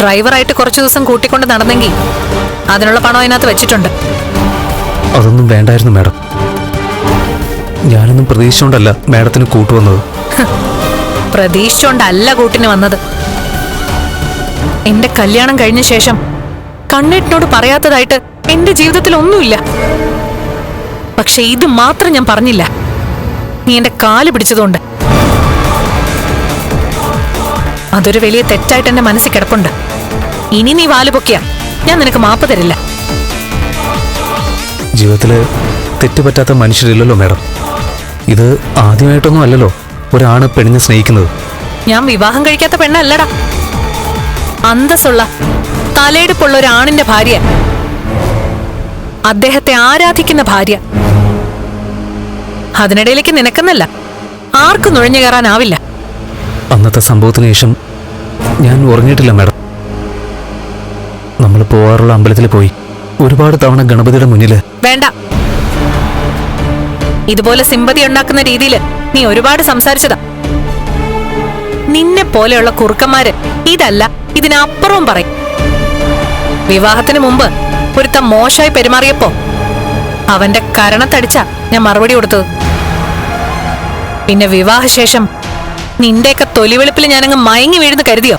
ഡ്രൈവറായിട്ട് കുറച്ചു ദിവസം കൂട്ടിക്കൊണ്ട് നടന്നെങ്കിൽ അതിനുള്ള പണം അതിനകത്ത് വെച്ചിട്ടുണ്ട്. അതൊന്നും വേണ്ടായിരുന്നു മാഡം. ഞാനൊന്നും പ്രതീക്ഷിച്ചുകൊണ്ടല്ല മാഡത്തിന് കൂട്ടുവന്നത്. പ്രതീക്ഷിച്ചോണ്ടല്ല കൂട്ടിന് വന്നത്. എന്റെ കല്യാണം കഴിഞ്ഞ ശേഷം കണ്ണേട്ടിനോട് പറയാത്തതായിട്ട് എന്റെ ജീവിതത്തിൽ ഒന്നുമില്ല. പക്ഷെ ഇത് മാത്രം ഞാൻ പറഞ്ഞില്ല, നീ എന്റെ കാല് പിടിച്ചതുകൊണ്ട്. അതൊരു വലിയ തെറ്റായിട്ട് എന്റെ മനസ്സിൽ കിടപ്പുണ്ട്. ഇനി നീ വാല് പൊക്കിയ ഞാൻ നിനക്ക് മാപ്പ് തരില്ല. ജീവിതത്തില് തെറ്റുപറ്റാത്ത മനുഷ്യരില്ലല്ലോ മാഡം. ഇത് ആദ്യമായിട്ടൊന്നും അല്ലല്ലോ ഒരാണ് പെണ്ണിനെ സ്നേഹിക്കുന്നത്. ഞാൻ വിവാഹം കഴിക്കാത്ത പെണ്ണല്ലടാ, അന്തസ്സുള്ള തലയെടുപ്പുള്ള ഒരാണിന്റെ ഭാര്യ, അദ്ദേഹത്തെ ആരാധിക്കുന്ന ഭാര്യ. അതിനിടയിലേക്ക് നിനക്കെന്നല്ല ആർക്കും നുഴഞ്ഞു കയറാനാവില്ല. അന്നത്തെ സംഭവത്തിന് ശേഷം ഞാൻ ഉറങ്ങിയിട്ടില്ല മാഡം. നമ്മൾ പോവാറുള്ള അമ്പലത്തിൽ പോയി ഒരുപാട് തവണ ഗണപതിയുടെ മുന്നിൽ. വേണ്ട, ഇതുപോലെ സിമ്പതി ഉണ്ടാക്കുന്ന രീതിയിൽ നീ ഒരുപാട് സംസാരിച്ചതാ. നിന്നെ പോലെയുള്ള കുറുക്കന്മാര് ഇതല്ല ഇതിനപ്പുറവും പറയും. വിവാഹത്തിന് മുമ്പ് ഒരുത്ത മോശമായി പെരുമാറിയപ്പോ അവന്റെ കരണത്തടിച്ച ഞാൻ മറുപടി കൊടുത്തത്. പിന്നെ വിവാഹശേഷം നിന്റെയൊക്കെ തൊലിവെളുപ്പിൽ ഞാനങ്ങ് മയങ്ങി വീഴുന്നു കരുതിയോ?